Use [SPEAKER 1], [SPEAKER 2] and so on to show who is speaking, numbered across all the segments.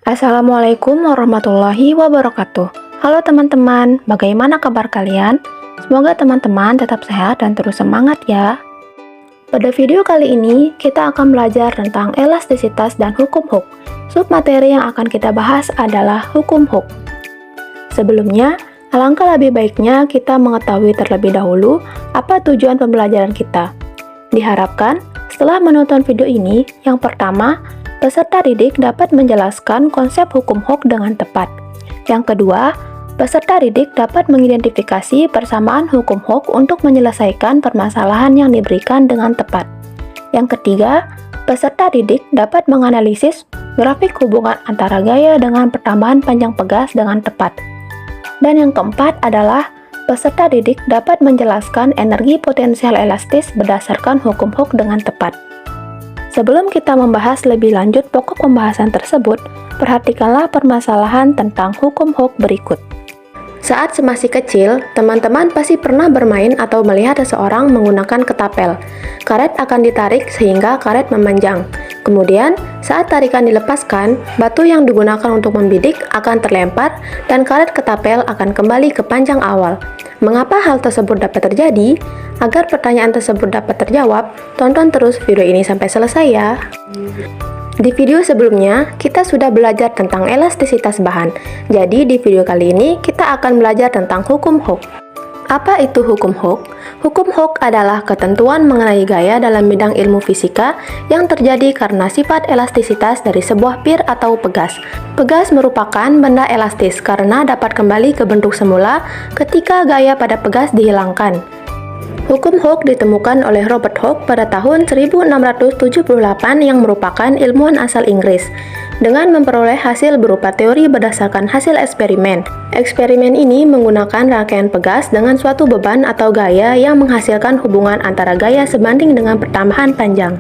[SPEAKER 1] Assalamualaikum warahmatullahi wabarakatuh. Halo teman-teman, bagaimana kabar kalian? Semoga teman-teman tetap sehat dan terus semangat ya. Pada video kali ini, kita akan belajar tentang elastisitas dan hukum Hooke. Submateri yang akan kita bahas adalah hukum Hooke. Sebelumnya, alangkah lebih baiknya kita mengetahui terlebih dahulu apa tujuan pembelajaran kita. Diharapkan, setelah menonton video ini, yang pertama, peserta didik dapat menjelaskan konsep hukum Hooke dengan tepat. Yang kedua, peserta didik dapat mengidentifikasi persamaan hukum Hooke untuk menyelesaikan permasalahan yang diberikan dengan tepat. Yang ketiga, peserta didik dapat menganalisis grafik hubungan antara gaya dengan pertambahan panjang pegas dengan tepat. Dan yang keempat adalah peserta didik dapat menjelaskan energi potensial elastis berdasarkan hukum Hooke dengan tepat. Sebelum kita membahas lebih lanjut pokok pembahasan tersebut, perhatikanlah permasalahan tentang hukum Hooke berikut. Saat masih kecil, teman-teman pasti pernah bermain atau melihat seseorang menggunakan ketapel. Karet akan ditarik sehingga karet memanjang. Kemudian, saat tarikan dilepaskan, batu yang digunakan untuk membidik akan terlempar dan karet ketapel akan kembali ke panjang awal. Mengapa hal tersebut dapat terjadi? Agar pertanyaan tersebut dapat terjawab, tonton terus video ini sampai selesai ya. Di video sebelumnya, kita sudah belajar tentang elastisitas bahan. Jadi di video kali ini, kita akan belajar tentang hukum Hooke. Apa itu hukum Hooke? Hukum Hooke adalah ketentuan mengenai gaya dalam bidang ilmu fisika yang terjadi karena sifat elastisitas dari sebuah pir atau pegas. Pegas merupakan benda elastis karena dapat kembali ke bentuk semula ketika gaya pada pegas dihilangkan. Hukum Hooke ditemukan oleh Robert Hooke pada tahun 1678 yang merupakan ilmuwan asal Inggris, dengan memperoleh hasil berupa teori berdasarkan hasil eksperimen. Eksperimen ini menggunakan rangkaian pegas dengan suatu beban atau gaya yang menghasilkan hubungan antara gaya sebanding dengan pertambahan panjang.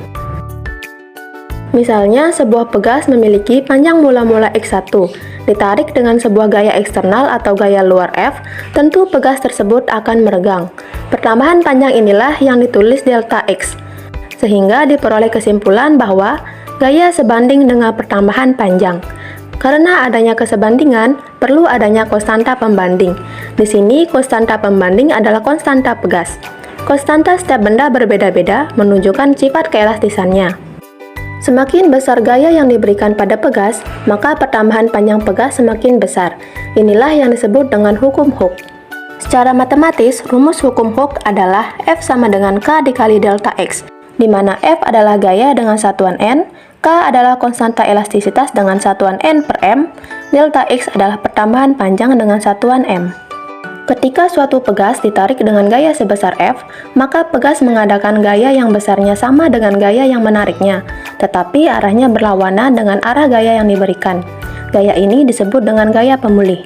[SPEAKER 1] Misalnya, sebuah pegas memiliki panjang mula-mula X1, ditarik dengan sebuah gaya eksternal atau gaya luar F, tentu pegas tersebut akan meregang. Pertambahan panjang inilah yang ditulis delta X, sehingga diperoleh kesimpulan bahwa gaya sebanding dengan pertambahan panjang. Karena adanya kesebandingan, perlu adanya konstanta pembanding. Di sini, konstanta pembanding adalah konstanta pegas. Konstanta setiap benda berbeda-beda menunjukkan sifat keelastisannya. Semakin besar gaya yang diberikan pada pegas, maka pertambahan panjang pegas semakin besar. Inilah yang disebut dengan hukum Hooke. Secara matematis, rumus hukum Hooke adalah F sama dengan K dikali delta X, di mana F adalah gaya dengan satuan N, K adalah konstanta elastisitas dengan satuan N per M, delta X adalah pertambahan panjang dengan satuan M. Ketika suatu pegas ditarik dengan gaya sebesar F, maka pegas mengadakan gaya yang besarnya sama dengan gaya yang menariknya, tetapi arahnya berlawanan dengan arah gaya yang diberikan. Gaya ini disebut dengan gaya pemulih.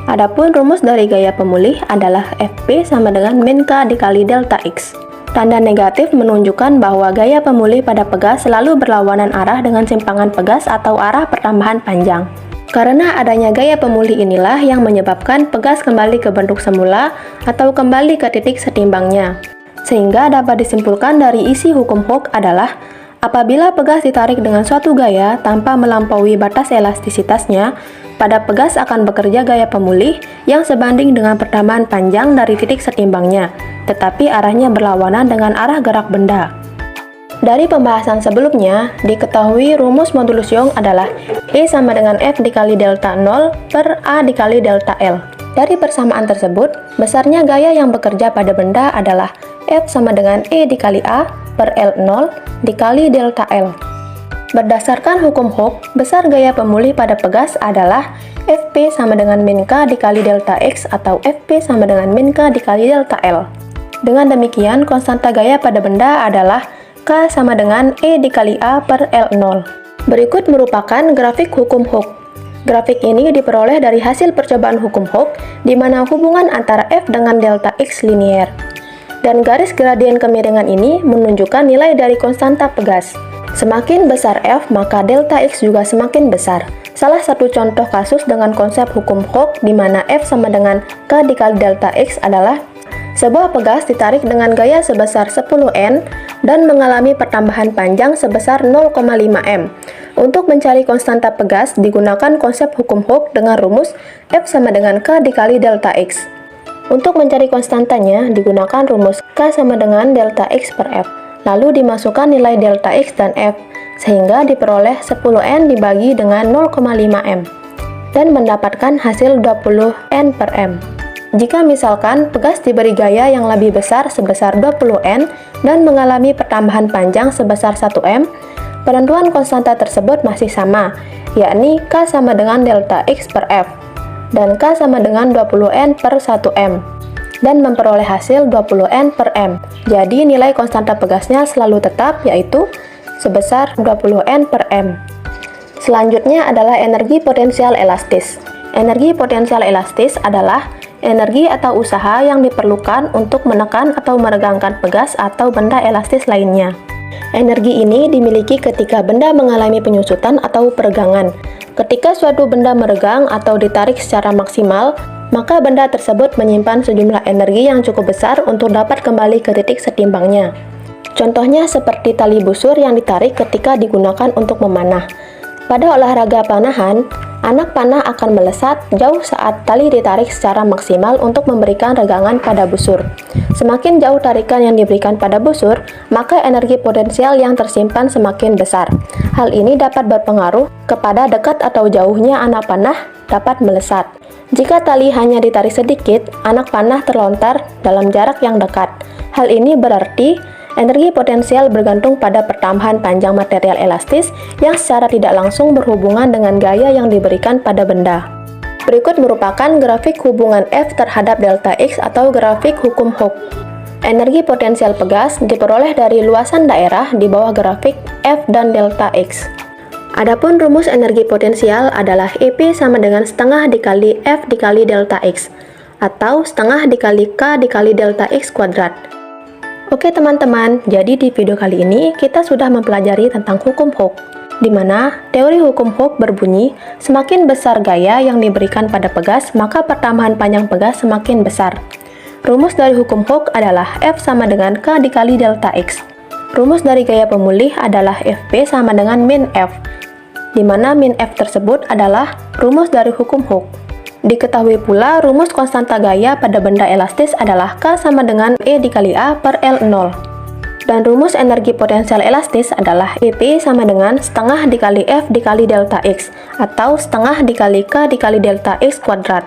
[SPEAKER 1] Adapun rumus dari gaya pemulih adalah Fp sama dengan min K dikali delta X. Tanda negatif menunjukkan bahwa gaya pemulih pada pegas selalu berlawanan arah dengan simpangan pegas atau arah pertambahan panjang. Karena adanya gaya pemulih inilah yang menyebabkan pegas kembali ke bentuk semula atau kembali ke titik setimbangnya. Sehingga dapat disimpulkan dari isi hukum Hooke adalah apabila pegas ditarik dengan suatu gaya tanpa melampaui batas elastisitasnya, pada pegas akan bekerja gaya pemulih yang sebanding dengan pertambahan panjang dari titik setimbangnya, tetapi arahnya berlawanan dengan arah gerak benda. Dari pembahasan sebelumnya, diketahui rumus modulus Young adalah E sama dengan F dikali delta 0 per A dikali delta L. Dari persamaan tersebut, besarnya gaya yang bekerja pada benda adalah F sama dengan E dikali A per L0 dikali delta L. Berdasarkan hukum Hooke, besar gaya pemulih pada pegas adalah Fp sama dengan min K dikali delta X atau Fp sama dengan min K dikali delta L. Dengan demikian, konstanta gaya pada benda adalah K sama dengan E dikali A per L0. Berikut merupakan grafik hukum Hooke. Grafik ini diperoleh dari hasil percobaan hukum Hooke, di mana hubungan antara F dengan delta X linear. Dan garis gradien kemiringan ini menunjukkan nilai dari konstanta pegas. Semakin besar F, maka delta X juga semakin besar. Salah satu contoh kasus dengan konsep hukum Hooke di mana F sama dengan K dikali delta X adalah Sebuah pegas ditarik dengan gaya sebesar 10N dan mengalami pertambahan panjang sebesar 0,5 M. Untuk mencari konstanta pegas digunakan konsep hukum Hooke dengan rumus F sama dengan K dikali delta X. Untuk mencari konstantanya digunakan rumus K sama dengan delta X per F. Lalu dimasukkan nilai delta X dan F, sehingga diperoleh 10N dibagi dengan 0,5 M dan mendapatkan hasil 20N per M. Jika misalkan pegas diberi gaya yang lebih besar sebesar 20N dan mengalami pertambahan panjang sebesar 1M, penentuan konstanta tersebut masih sama, yakni K sama dengan delta X per F, dan K sama dengan 20N per 1M, dan memperoleh hasil 20N per M. Jadi nilai konstanta pegasnya selalu tetap, yaitu sebesar 20N per M. Selanjutnya adalah energi potensial elastis. Energi potensial elastis adalah energi atau usaha yang diperlukan untuk menekan atau meregangkan pegas atau benda elastis lainnya. Energi ini dimiliki ketika benda mengalami penyusutan atau peregangan. Ketika suatu benda meregang atau ditarik secara maksimal, maka benda tersebut menyimpan sejumlah energi yang cukup besar untuk dapat kembali ke titik setimbangnya. Contohnya seperti tali busur yang ditarik ketika digunakan untuk memanah. Pada olahraga panahan, anak panah akan melesat jauh saat tali ditarik secara maksimal untuk memberikan regangan pada busur. Semakin jauh tarikan yang diberikan pada busur, maka energi potensial yang tersimpan semakin besar. Hal ini dapat berpengaruh kepada dekat atau jauhnya anak panah dapat melesat. Jika tali hanya ditarik sedikit, anak panah terlontar dalam jarak yang dekat. Hal ini berarti energi potensial bergantung pada pertambahan panjang material elastis yang secara tidak langsung berhubungan dengan gaya yang diberikan pada benda. Berikut merupakan grafik hubungan F terhadap delta X atau grafik hukum Hooke. Energi potensial pegas diperoleh dari luasan daerah di bawah grafik F dan delta X. Adapun rumus energi potensial adalah EP sama dengan setengah dikali F dikali delta X, atau setengah dikali K dikali delta X kuadrat. Oke teman-teman, jadi di video kali ini kita sudah mempelajari tentang hukum Hooke, di mana teori hukum Hooke berbunyi, semakin besar gaya yang diberikan pada pegas, maka pertambahan panjang pegas semakin besar. Rumus dari hukum Hooke adalah F sama dengan K dikali delta X. Rumus dari gaya pemulih adalah Fp sama dengan min F, di mana min F tersebut adalah rumus dari hukum Hooke. Diketahui pula rumus konstanta gaya pada benda elastis adalah K sama dengan E dikali A per L0. Dan rumus energi potensial elastis adalah EP sama dengan setengah dikali F dikali delta X, atau setengah dikali K dikali delta X kuadrat.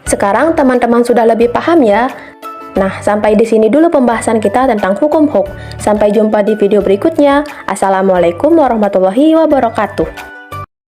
[SPEAKER 1] Sekarang teman-teman sudah lebih paham ya? Nah, sampai di sini dulu pembahasan kita tentang hukum Hooke. Sampai jumpa di video berikutnya. Assalamualaikum warahmatullahi wabarakatuh.